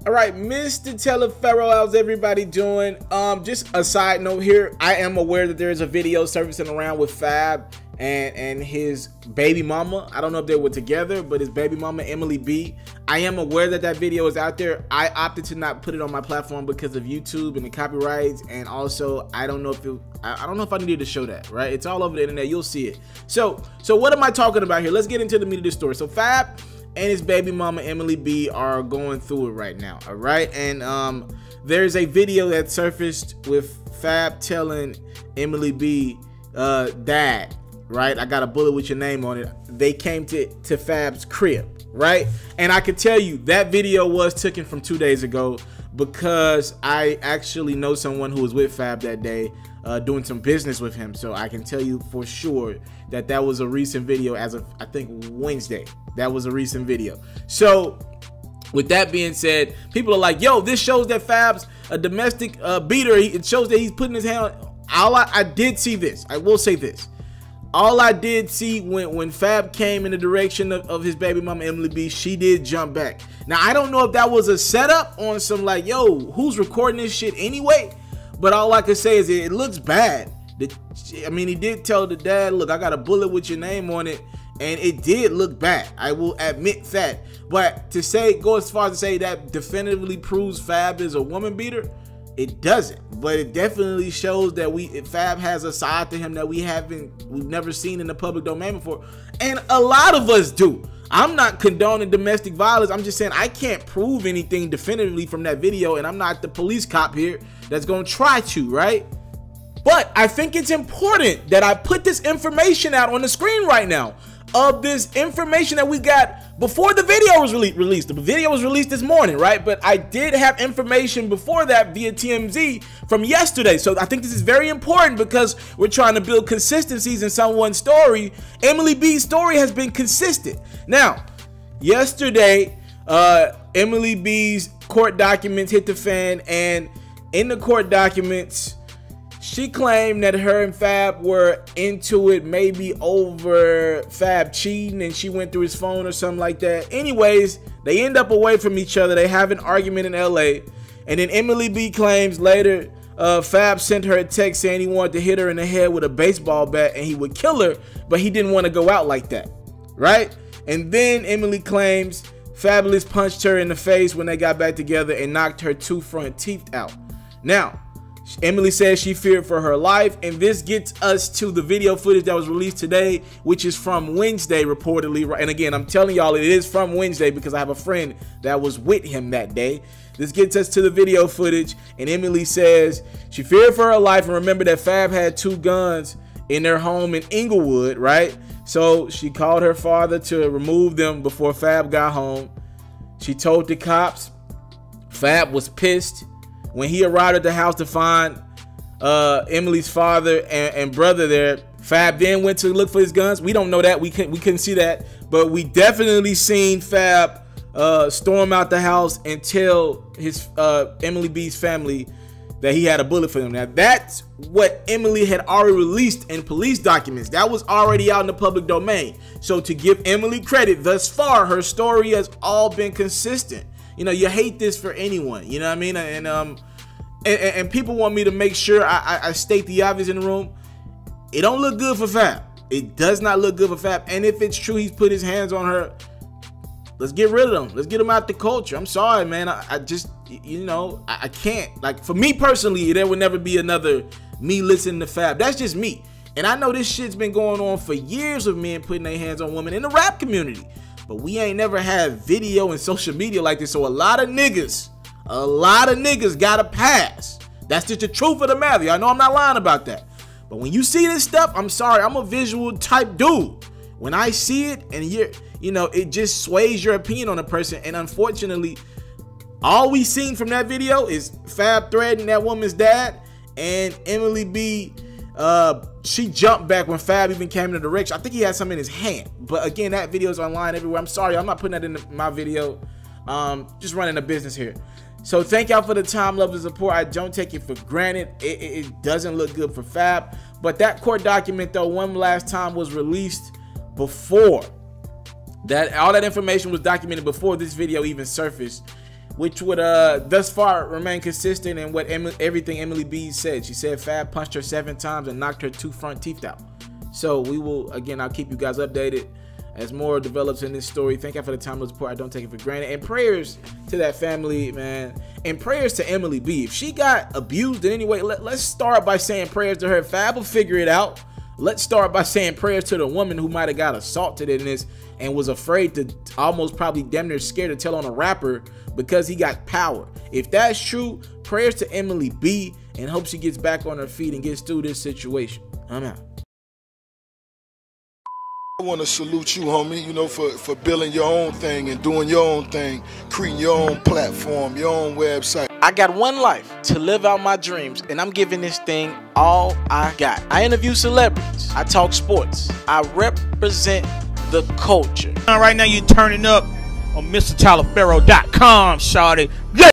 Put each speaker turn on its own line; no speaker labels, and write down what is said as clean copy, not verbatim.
All right, Mr. Taliaferro, how's everybody doing? Just a side note here. I am aware that there is a video surfacing around with Fab and his baby mama. I don't know if they were together, but his baby mama, Emily B. I am aware that that video is out there. I opted to not put it on my platform because of YouTube and the copyrights, and also I don't know if I needed to show that, right? It's all over the internet. You'll see it. So what am I talking about here? Let's get into the meat of the story. So Fab and his baby mama Emily B are going through it right now, all right? And there's a video that surfaced with Fab telling Emily B, dad, right? I got a bullet with your name on it. They came to Fab's crib, right? And I can tell you that video was taken from 2 days ago because I actually know someone who was with Fab that day doing some business with him. So I can tell you for sure that that was a recent video as of, I think, Wednesday. That was a recent video. So with that being said, people are like, yo, this shows that Fab's a domestic beater. It shows that he's putting his hand on. I did see this. I will say this. All I did see when Fab came in the direction of his baby mama Emily B, she did jump back. Now, I don't know if that was a setup on some like, yo, who's recording this shit anyway? But all I can say is it looks bad. I mean, he did tell the dad, look, I got a bullet with your name on it. And it did look bad. I will admit that. But to go as far as to say that definitively proves Fab is a woman beater, it doesn't. But it definitely shows that Fab has a side to him that we've never seen in the public domain before. And a lot of us do. I'm not condoning domestic violence. I'm just saying I can't prove anything definitively from that video, and I'm not the police cop here that's gonna try to, right? But I think it's important that I put this information out on the screen right now of this information that we got before the video was released. The video was released this morning, right? But I did have information before that via TMZ from yesterday. So I think this is very important because we're trying to build consistencies in someone's story. Emily B's story has been consistent. Now, yesterday, Emily B's court documents hit the fan, and in the court documents, she claimed that her and Fab were into it, maybe over Fab cheating, and she went through his phone or something like that. Anyways, they end up away from each other. They have an argument in LA. And then Emily B claims later Fab sent her a text saying he wanted to hit her in the head with a baseball bat and he would kill her, but he didn't want to go out like that, right? And then Emily claims Fabolous punched her in the face when they got back together and knocked her 2 front teeth out. Now, Emily says she feared for her life, and this gets us to the video footage that was released today, which is from Wednesday reportedly. And again, I'm telling y'all it is from Wednesday because I have a friend that was with him that day. This gets us to the video footage, and Emily says she feared for her life and remembered that Fab had 2 guns in their home in Inglewood, right? So she called her father to remove them before Fab got home. She told the cops. Fab was pissed. When he arrived at the house to find Emily's father and brother there, Fab then went to look for his guns. We don't know that. We couldn't see that. But we definitely seen Fab storm out the house and tell his Emily B's family that he had a bullet for them. Now, that's what Emily had already released in police documents. That was already out in the public domain. So to give Emily credit, thus far, her story has all been consistent. You know, you hate this for anyone, you know what I mean? And people want me to make sure I state the obvious in the room. It don't look good for Fab. It does not look good for Fab. And if it's true he's put his hands on her, let's get rid of them. Let's get him out the culture. I'm sorry, man. I just, you know, I can't. Like, for me personally, there would never be another me listening to Fab. That's just me. And I know this shit's been going on for years of men putting their hands on women in the rap community. But we ain't never had video and social media like this. So a lot of niggas got a pass. That's just the truth of the matter. I know I'm not lying about that. But when you see this stuff, I'm sorry, I'm a visual type dude. When I see it and you know, it just sways your opinion on a person. And unfortunately, all we seen from that video is Fab threatening that woman's dad, and Emily B, she jumped back when Fab even came in the direction. I think he had something in his hand. But again, that video is online everywhere. I'm sorry, I'm not putting that in my video. Just running a business here. So thank y'all for the time, love, and support. I don't take it for granted. It doesn't look good for Fab. But that court document, though, one last time was released before. All that information was documented before this video even surfaced. which would thus far remain consistent in what everything Emily B said. She said Fab punched her 7 times and knocked her 2 front teeth out. So we will, again, I'll keep you guys updated as more develops in this story. Thank you for the time to support. I don't take it for granted. And prayers to that family, man. And prayers to Emily B. If she got abused in any way, let's start by saying prayers to her. Fab will figure it out. Let's start by saying prayers to the woman who might have got assaulted in this and was afraid to, almost probably damn near scared to tell on a rapper because he got power. If that's true, prayers to Emily B, and hope she gets back on her feet and gets through this situation. I'm out.
I want to salute you, homie, you know, for building your own thing and doing your own thing, creating your own platform, your own website.
I got one life to live out my dreams, and I'm giving this thing all I got. I interview celebrities. I talk sports. I represent the culture.
Right now, you're turning up on MrTaliaferro.com, shawty.